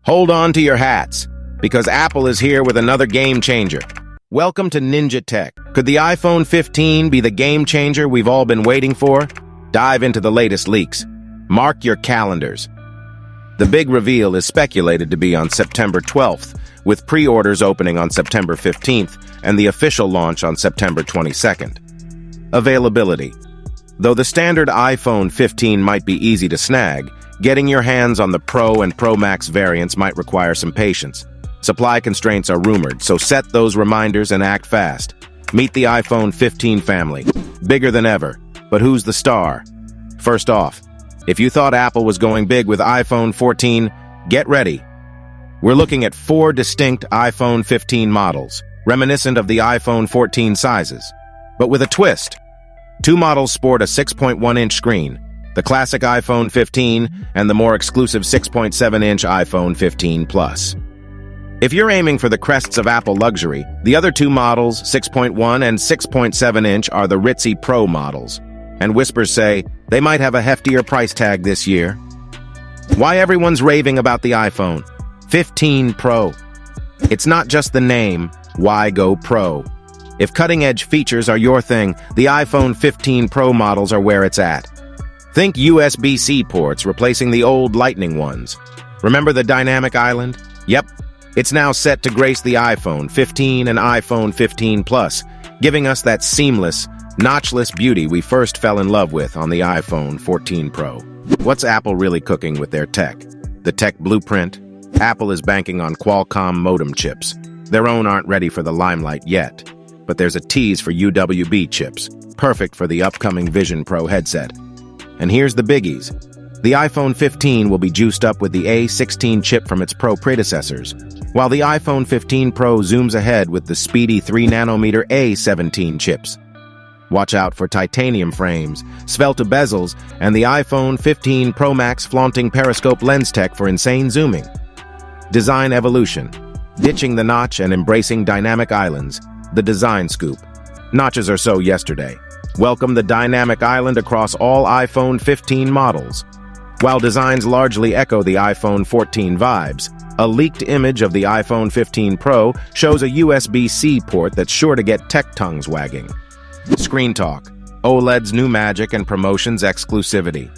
Hold on to your hats, because Apple is here with another game changer. Welcome to Ninja Tech. Could the iPhone 15 be the game changer we've all been waiting for? Dive into the latest leaks. Mark your calendars. The big reveal is speculated to be on September 12th, with pre-orders opening on September 15th and the official launch on September 22nd. Availability. Though the standard iPhone 15 might be easy to snag, getting your hands on the Pro and Pro Max variants might require some patience. Supply constraints are rumored, so set those reminders and act fast. Meet the iPhone 15 family. Bigger than ever. But who's the star? First off, if you thought Apple was going big with iPhone 14, get ready. We're looking at 4 distinct iPhone 15 models, reminiscent of the iPhone 14 sizes, but with a twist. 2 models sport a 6.1-inch screen, the classic iPhone 15 and the more exclusive 6.7-inch iPhone 15 Plus. If you're aiming for the crests of Apple luxury, the other 2 models, 6.1 and 6.7-inch, are the ritzy Pro models, and whispers say they might have a heftier price tag this year. Why everyone's raving about the iPhone 15 Pro? It's not just the name, why go Pro? If cutting-edge features are your thing, the iPhone 15 Pro models are where it's at. Think USB-C ports replacing the old Lightning ones. Remember the dynamic island? Yep, it's now set to grace the iPhone 15 and iPhone 15 Plus, giving us that seamless, notchless beauty we first fell in love with on the iPhone 14 Pro. What's Apple really cooking with their tech? The tech blueprint? Apple is banking on Qualcomm modem chips. Their own aren't ready for the limelight yet, but there's a tease for UWB chips, perfect for the upcoming Vision Pro headset. And here's the biggies. The iPhone 15 will be juiced up with the A16 chip from its Pro predecessors, while the iPhone 15 Pro zooms ahead with the speedy 3nm A17 chips. Watch out for titanium frames, svelte bezels, and the iPhone 15 Pro Max flaunting periscope lens tech for insane zooming. Design evolution. Ditching the notch and embracing dynamic islands. The design scoop. Notches are so yesterday. Welcome the dynamic island across all iPhone 15 models. While designs largely echo the iPhone 14 vibes, a leaked image of the iPhone 15 Pro shows a USB-C port that's sure to get tech tongues wagging. Screen Talk. OLED's new magic and promotions exclusivity.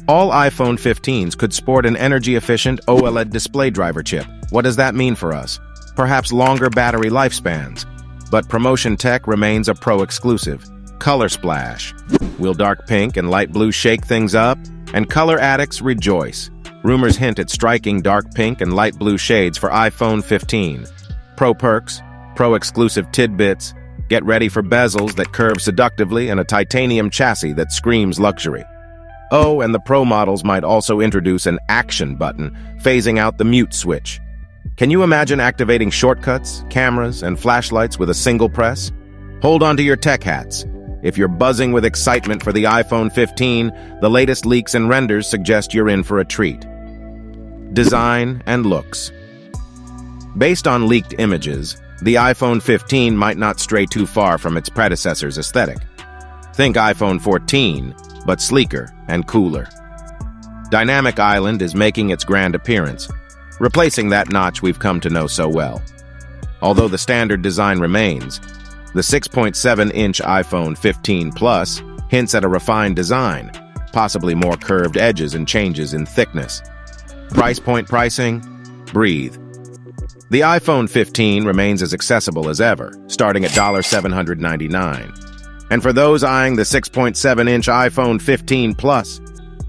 All iPhone 15s could sport an energy-efficient OLED display driver chip. What does that mean for us? Perhaps longer battery lifespans. But promotion tech remains a Pro exclusive. Color splash. Will dark pink and light blue shake things up? And color addicts rejoice. Rumors hint at striking dark pink and light blue shades for iPhone 15. Pro perks, Pro exclusive tidbits. Get ready for bezels that curve seductively and a titanium chassis that screams luxury. Oh, and the Pro models might also introduce an action button, phasing out the mute switch. Can you imagine activating shortcuts, cameras, and flashlights with a single press? Hold on to your tech hats. If you're buzzing with excitement for the iPhone 15, the latest leaks and renders suggest you're in for a treat. Design and looks. Based on leaked images, the iPhone 15 might not stray too far from its predecessor's aesthetic. Think iPhone 14, but sleeker and cooler. Dynamic Island is making its grand appearance, replacing that notch we've come to know so well. Although the standard design remains, the 6.7-inch iPhone 15 Plus hints at a refined design, possibly more curved edges and changes in thickness. Price point pricing? Breathe. The iPhone 15 remains as accessible as ever, starting at $799. And for those eyeing the 6.7-inch iPhone 15 Plus,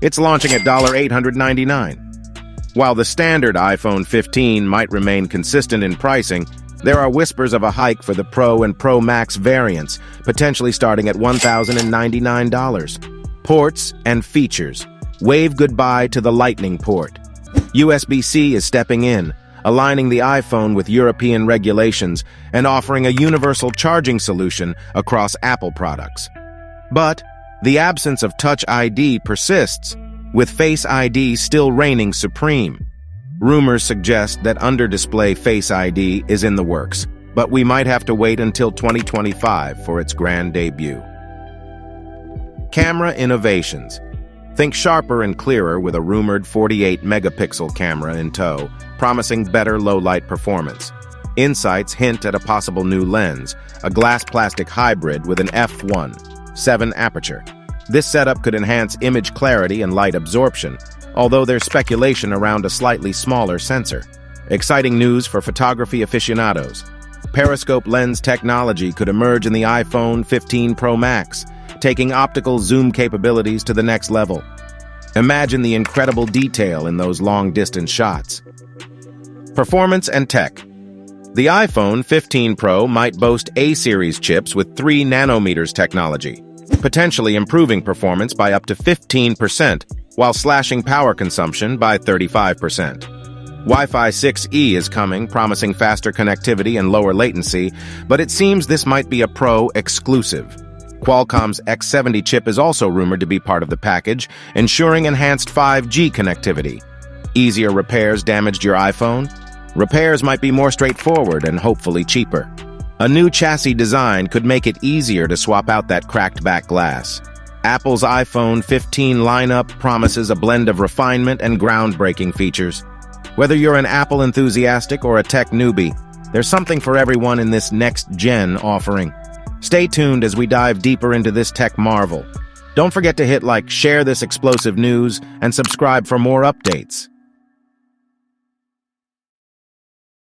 it's launching at $899. While the standard iPhone 15 might remain consistent in pricing, there are whispers of a hike for the Pro and Pro Max variants, potentially starting at $1,099. Ports and features. Wave goodbye to the Lightning port. USB-C is stepping in, aligning the iPhone with European regulations and offering a universal charging solution across Apple products. But the absence of Touch ID persists, with Face ID still reigning supreme. Rumors suggest that under-display Face ID is in the works, but we might have to wait until 2025 for its grand debut. Camera innovations. Think sharper and clearer with a rumored 48-megapixel camera in tow, promising better low-light performance. Insights hint at a possible new lens, a glass-plastic hybrid with an f1.7 aperture. This setup could enhance image clarity and light absorption, although there's speculation around a slightly smaller sensor. Exciting news for photography aficionados. Periscope lens technology could emerge in the iPhone 15 Pro Max, taking optical zoom capabilities to the next level. Imagine the incredible detail in those long-distance shots. Performance and tech. The iPhone 15 Pro might boast A-series chips with 3 nanometers technology, potentially improving performance by up to 15% while slashing power consumption by 35%. Wi-Fi 6E is coming, promising faster connectivity and lower latency, but it seems this might be a Pro exclusive. Qualcomm's X70 chip is also rumored to be part of the package, ensuring enhanced 5G connectivity. Easier repairs damaged your iPhone? Repairs might be more straightforward and hopefully cheaper. A new chassis design could make it easier to swap out that cracked back glass. Apple's iPhone 15 lineup promises a blend of refinement and groundbreaking features. Whether you're an Apple enthusiastic or a tech newbie, there's something for everyone in this next-gen offering. Stay tuned as we dive deeper into this tech marvel. Don't forget to hit like, share this explosive news, and subscribe for more updates.